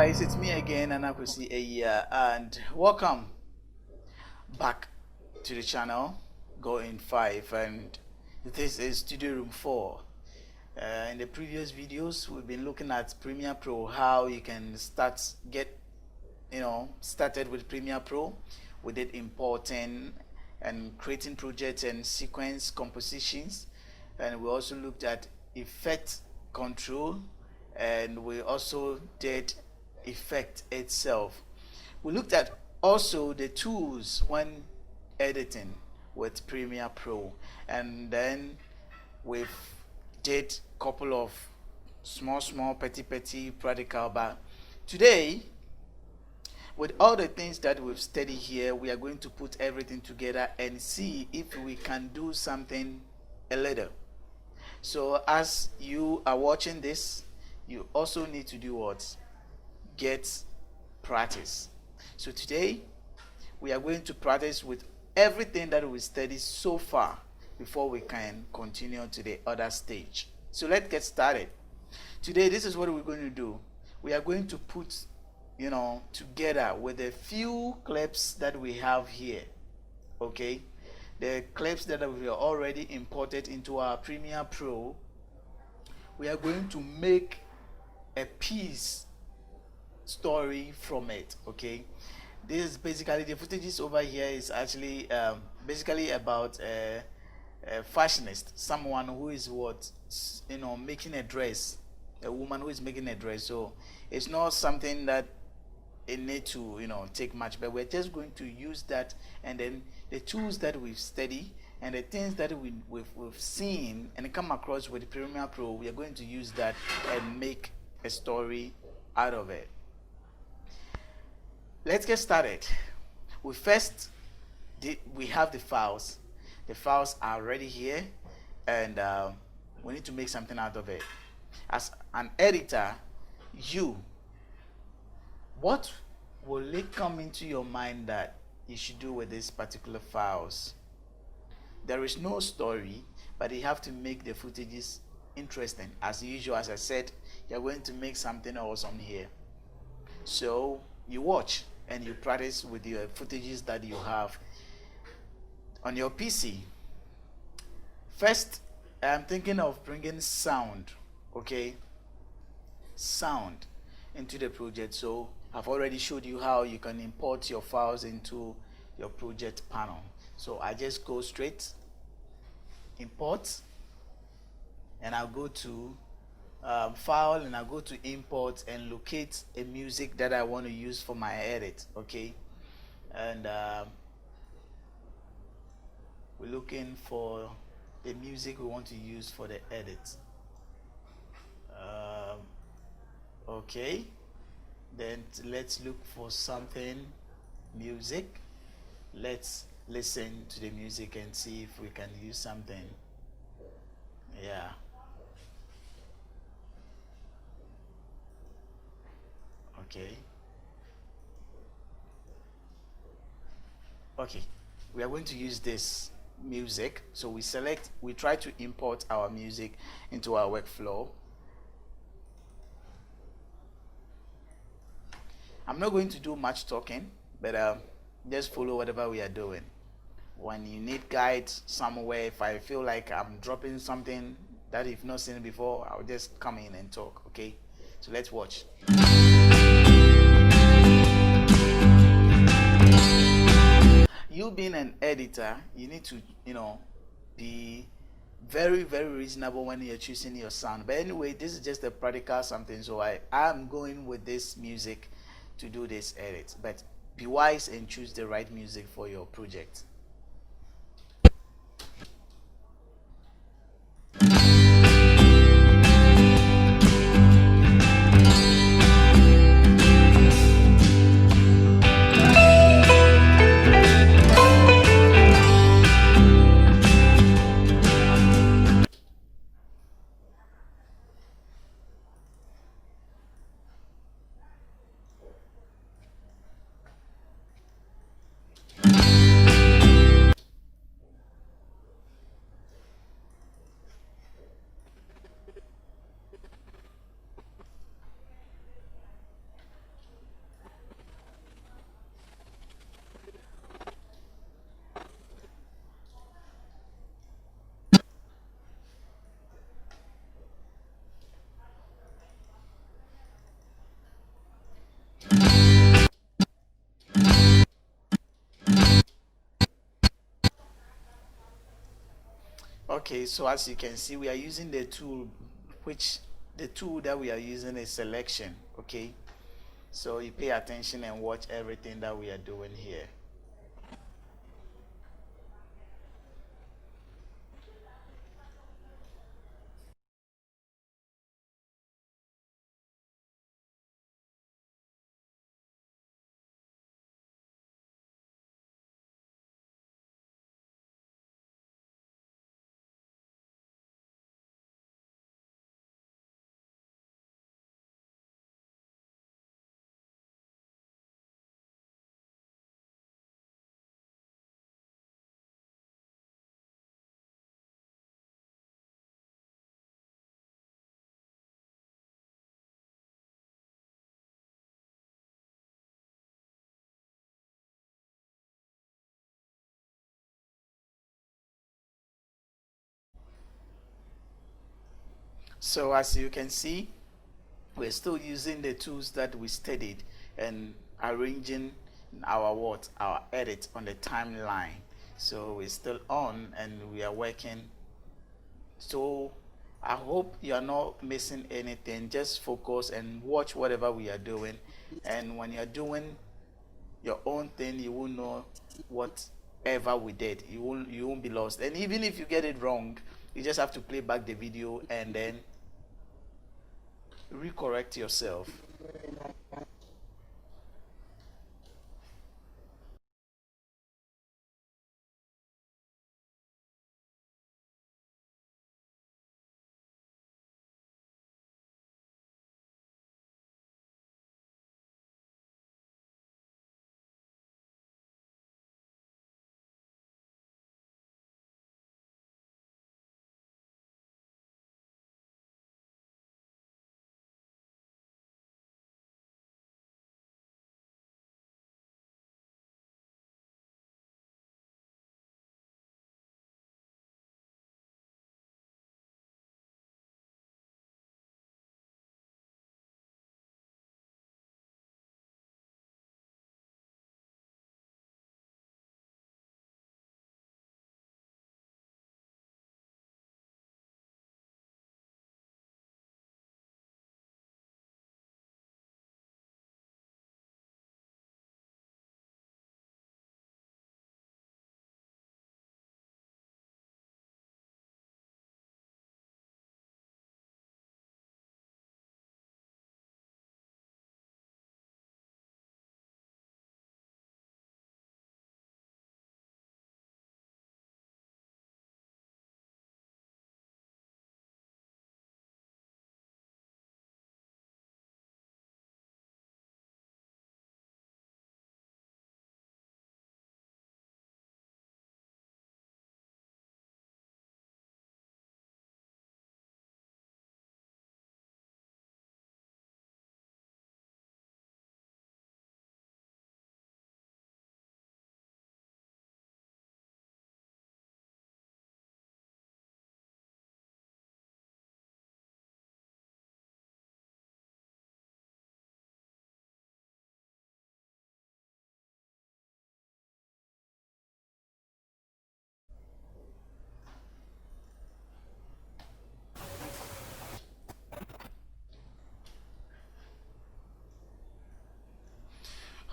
guys, it's me again, Anakusi Eya, and welcome back to the channel Going 5, and this is Studio Room 4. In the previous videos, we've been looking at Premiere Pro, how you can started with Premiere Pro. We did importing and creating projects and sequence compositions, and we also looked at effect control, and we also did effect itself. We looked at also the tools when editing with Premiere Pro, and then we've did couple of small petty practical. But today, with all the things that we've studied here, we are going to put everything together and see if we can do something a little. So as you are watching this, you also need to do what? Get practice. So today we are going to practice with everything that we studied so far before we can continue to the other stage. So let's get started. Today, this is what we're going to do. We are going to put together with a few clips that we have here. Okay, the clips that we are already imported into our Premiere Pro. We are going to make a piece story from it. Okay, this is basically the footages over here is actually basically about a fashionist, someone who is making a dress, a woman who is making a dress. So it's not something that it need to take much, but we're just going to use that, and then the tools that we've studied and the things that we've seen and come across with Premiere Pro, we are going to use that and make a story out of it. Let's get started. We have the files. The files are already here, and we need to make something out of it. As an editor, what will it come into your mind that you should do with these particular files? There is no story, but you have to make the footages interesting. As usual, as I said, you're going to make something awesome here. So you watch and you practice with your footages that you have on your PC. First, I'm thinking of bringing sound, sound into the project. So I've already showed you how you can import your files into your project panel. So I just go straight import, and I'll go to file, and I'll go to import and locate a music that I want to use for my edit. Okay, and we're looking for the music we want to use for the edit. Okay, then let's look for something music. Let's listen to the music and see if we can use something. Yeah. Okay, we are going to use this music. So we try to import our music into our workflow. I'm not going to do much talking, but just follow whatever we are doing. When you need guides somewhere, if I feel like I'm dropping something that you've not seen before, I'll just come in and talk. Okay, so let's watch. You being an editor, you need to be very reasonable when you're choosing your sound. But anyway, this is just a practical something, so I'm going with this music to do this edit. But be wise and choose the right music for your project. Okay, so as you can see, we are using the tool, which the tool that we are using is selection. Okay, so you pay attention and watch everything that we are doing here. So as you can see, we're still using the tools that we studied and arranging our edit on the timeline. So we're still on and we are working. So I hope you are not missing anything. Just focus and watch whatever we are doing, and when you're doing your own thing, you will know whatever we did. You won't be lost. And even if you get it wrong, you just have to play back the video and then recorrect yourself.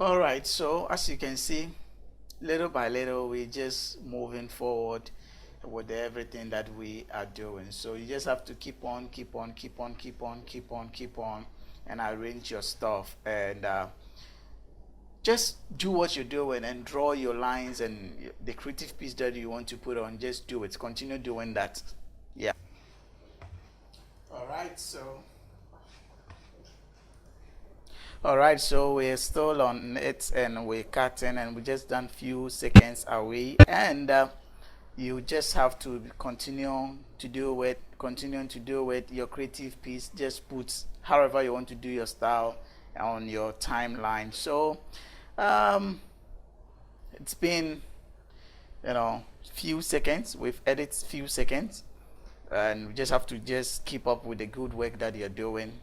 All right, so as you can see, little by little, we're just moving forward with everything that we are doing. So you just have to keep on, keep on, keep on, keep on, keep on, keep on, and arrange your stuff. And just do what you're doing and draw your lines and the creative piece that you want to put on. Just do it. Continue doing that. Yeah. All right, so we're still on it and we're cutting and we just done few seconds away, and you just have to continue to do it, continuing to do it. Your creative piece, just put however you want to do your style on your timeline. So um, it's been, few seconds. We've edited few seconds, and we just have to just keep up with the good work that you're doing.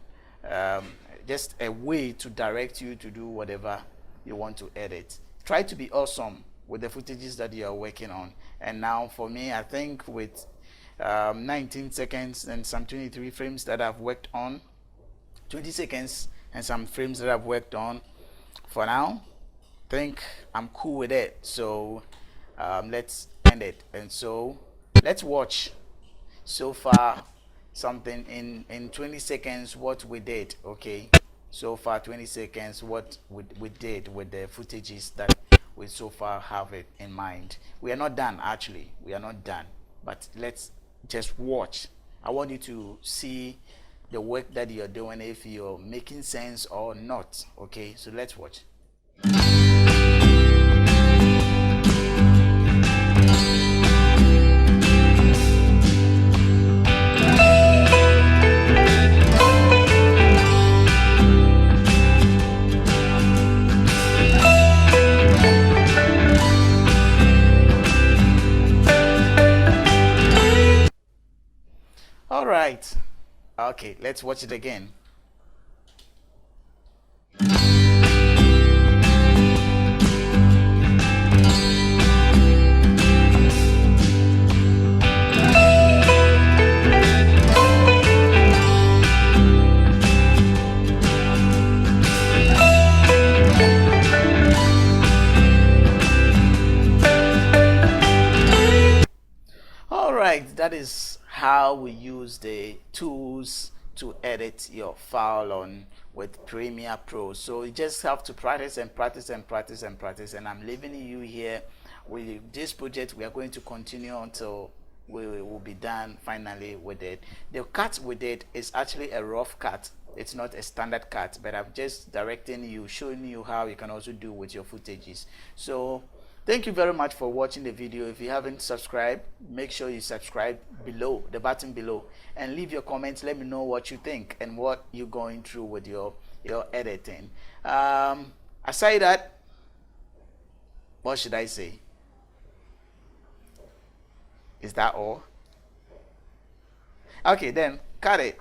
um, just a way to direct you to do whatever you want to edit. Try to be awesome with the footages that you are working on. And now for me, I think with 19 seconds and some 23 frames that I've worked on, 20 seconds and some frames that I've worked on. For now, think I'm cool with it. So let's end it. And so let's watch so far something in 20 seconds what we did. Okay, so far 20 seconds what we did with the footages that we so far have it in mind. We are not done, actually we are not done, but let's just watch. I want you to see the work that you're doing, if you're making sense or not. Okay, so let's watch. All right, okay, let's watch it again. All right, that is how we use the tools to edit your file on with Premiere Pro. So you just have to practice and practice and practice and practice, and I'm leaving you here with this project. We are going to continue until we will be done finally with it. The cut we did is actually a rough cut. It's not a standard cut, but I'm just directing you, showing you how you can also do with your footages. So thank you very much for watching the video. If you haven't subscribed, make sure you subscribe below, the button below, and leave your comments. Let me know what you think and what you're going through with your editing. Aside that, what should I say? Is that all? Okay, then cut it.